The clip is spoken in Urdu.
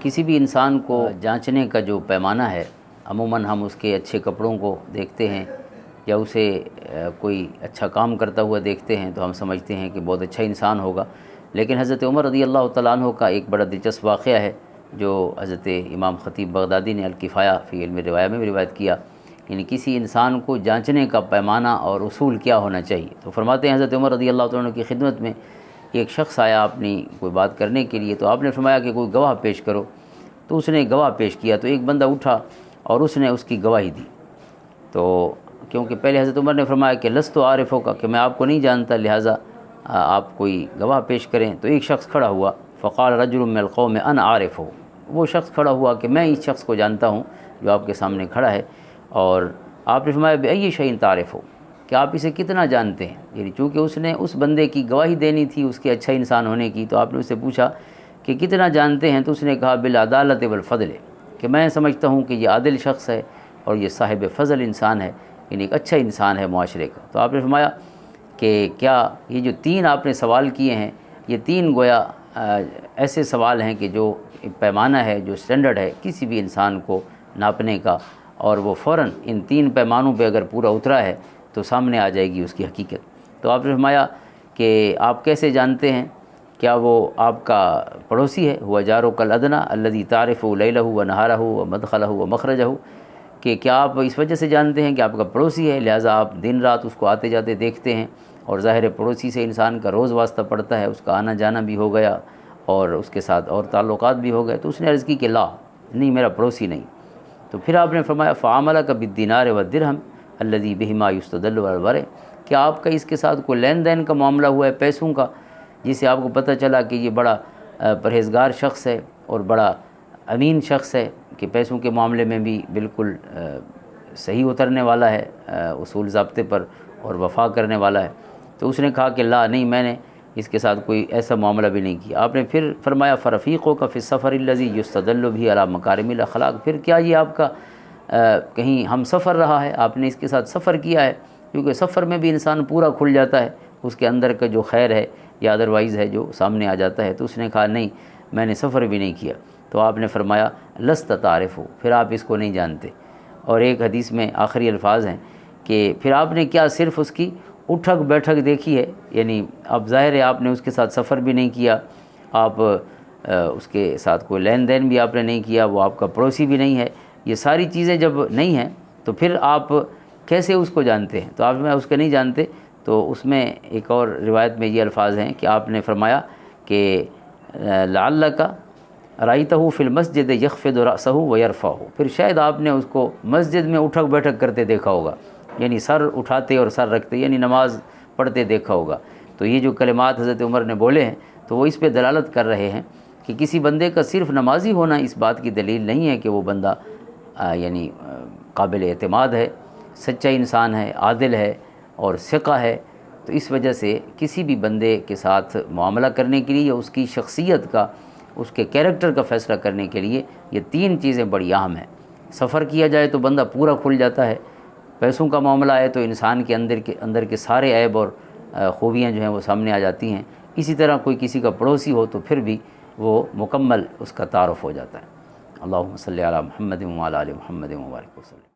کسی بھی انسان کو جانچنے کا جو پیمانہ ہے، عموماً ہم اس کے اچھے کپڑوں کو دیکھتے ہیں یا اسے کوئی اچھا کام کرتا ہوا دیکھتے ہیں تو ہم سمجھتے ہیں کہ بہت اچھا انسان ہوگا۔ لیکن حضرت عمر رضی اللہ تعالیٰ عنہ کا ایک بڑا دلچسپ واقعہ ہے جو حضرت امام خطیب بغدادی نے الکفایہ فی علم روایہ میں بھی روایت کیا، یعنی کسی انسان کو جانچنے کا پیمانہ اور اصول کیا ہونا چاہیے۔ تو فرماتے ہیں حضرت عمر رضی اللہ تعالیٰ عنہ کی خدمت میں ایک شخص آیا اپنی کوئی بات کرنے کے لیے، تو آپ نے فرمایا کہ کوئی گواہ پیش کرو۔ تو اس نے گواہ پیش کیا، تو ایک بندہ اٹھا اور اس نے اس کی گواہی دی۔ تو کیونکہ پہلے حضرت عمر نے فرمایا کہ لست عارفوں کا، کہ میں آپ کو نہیں جانتا، لہٰذا آپ کوئی گواہ پیش کریں۔ تو ایک شخص کھڑا ہوا، فقال رجل من القوم انا عارفہ، وہ شخص کھڑا ہوا کہ میں اس شخص کو جانتا ہوں جو آپ کے سامنے کھڑا ہے۔ اور آپ نے فرمایا بأی شیء تعرفہ، کہ آپ اسے کتنا جانتے ہیں، یعنی چونکہ اس نے اس بندے کی گواہی دینی تھی اس کے اچھا انسان ہونے کی، تو آپ نے اس سے پوچھا کہ کتنا جانتے ہیں، تو اس نے کہا بالعدالت والفضل، کہ میں سمجھتا ہوں کہ یہ عادل شخص ہے اور یہ صاحب فضل انسان ہے، یعنی ایک اچھا انسان ہے معاشرے کا۔ تو آپ نے فرمایا کہ کیا یہ جو تین آپ نے سوال کیے ہیں، یہ تین گویا ایسے سوال ہیں کہ جو پیمانہ ہے، جو سٹینڈرڈ ہے کسی بھی انسان کو ناپنے کا، اور وہ فوراً ان تین پیمانوں پہ اگر پورا اترا ہے تو سامنے آ جائے گی اس کی حقیقت۔ تو آپ نے فرمایا کہ آپ کیسے جانتے ہیں، کیا وہ آپ کا پڑوسی ہے، ہوا جارک الادنی الذی تعرف لیلہ و نہارہ و مدخلہ و مخرجہ، کہ کیا آپ اس وجہ سے جانتے ہیں کہ آپ کا پڑوسی ہے لہٰذا آپ دن رات اس کو آتے جاتے دیکھتے ہیں، اور ظاہر پڑوسی سے انسان کا روز واسطہ پڑتا ہے، اس کا آنا جانا بھی ہو گیا اور اس کے ساتھ اور تعلقات بھی ہو گئے۔ تو اس نے عرض کی کہ لا، نہیں، میرا پڑوسی نہیں۔ تو پھر آپ نے فرمایا فعاملک بالدینار والدرہم الذی بہما یستدل علی الورع، کہ آپ کا اس کے ساتھ کوئی لین دین کا معاملہ ہوا ہے پیسوں کا، جس سے آپ کو پتہ چلا کہ یہ بڑا پرہیزگار شخص ہے اور بڑا امین شخص ہے، کہ پیسوں کے معاملے میں بھی بالکل صحیح اترنے والا ہے اصول ضابطے پر اور وفا کرنے والا ہے۔ تو اس نے کہا کہ لا، نہیں، میں نے اس کے ساتھ کوئی ایسا معاملہ بھی نہیں کیا۔ آپ نے پھر فرمایا فرفیقوں کا فی السفر الذی یستدل بھی علی مکارم الاخلاق، پھر کیا یہ آپ کا کہیں ہم سفر رہا ہے، آپ نے اس کے ساتھ سفر کیا ہے، کیونکہ سفر میں بھی انسان پورا کھل جاتا ہے، اس کے اندر کا جو خیر ہے یا ادروائز ہے جو سامنے آ جاتا ہے۔ تو اس نے کہا نہیں، میں نے سفر بھی نہیں کیا۔ تو آپ نے فرمایا لست تعرفہ، پھر آپ اس کو نہیں جانتے۔ اور ایک حدیث میں آخری الفاظ ہیں کہ پھر آپ نے کیا صرف اس کی اٹھک بیٹھک دیکھی ہے، یعنی اب ظاہر ہے آپ نے اس کے ساتھ سفر بھی نہیں کیا، آپ اس کے ساتھ کوئی لین دین بھی آپ نے نہیں کیا، وہ آپ کا پڑوسی بھی نہیں ہے، یہ ساری چیزیں جب نہیں ہیں تو پھر آپ کیسے اس کو جانتے ہیں؟ تو آپ میں اس کو نہیں جانتے۔ تو اس میں ایک اور روایت میں یہ الفاظ ہیں کہ آپ نے فرمایا کہ لعلک رأیتہ فی المسجد یخفض رأسہ ویرفعہ، پھر شاید آپ نے اس کو مسجد میں اٹھک بیٹھک کرتے دیکھا ہوگا، یعنی سر اٹھاتے اور سر رکھتے، یعنی نماز پڑھتے دیکھا ہوگا۔ تو یہ جو کلمات حضرت عمر نے بولے ہیں تو وہ اس پہ دلالت کر رہے ہیں کہ کسی بندے کا صرف نمازی ہونا اس بات کی دلیل نہیں ہے کہ وہ بندہ یعنی قابل اعتماد ہے، سچا انسان ہے، عادل ہے اور ثقہ ہے۔ تو اس وجہ سے کسی بھی بندے کے ساتھ معاملہ کرنے کے لیے، اس کی شخصیت کا، اس کے کیریکٹر کا فیصلہ کرنے کے لیے یہ تین چیزیں بڑی اہم ہیں۔ سفر کیا جائے تو بندہ پورا کھل جاتا ہے، پیسوں کا معاملہ ہے تو انسان کے اندر کے سارے عیب اور خوبیاں جو ہیں وہ سامنے آ جاتی ہیں۔ اسی طرح کوئی کسی کا پڑوسی ہو تو پھر بھی وہ مکمل اس کا تعارف ہو جاتا ہے۔ اللہم صلی علی محمد وعلی آل محمد وبارک وسلم۔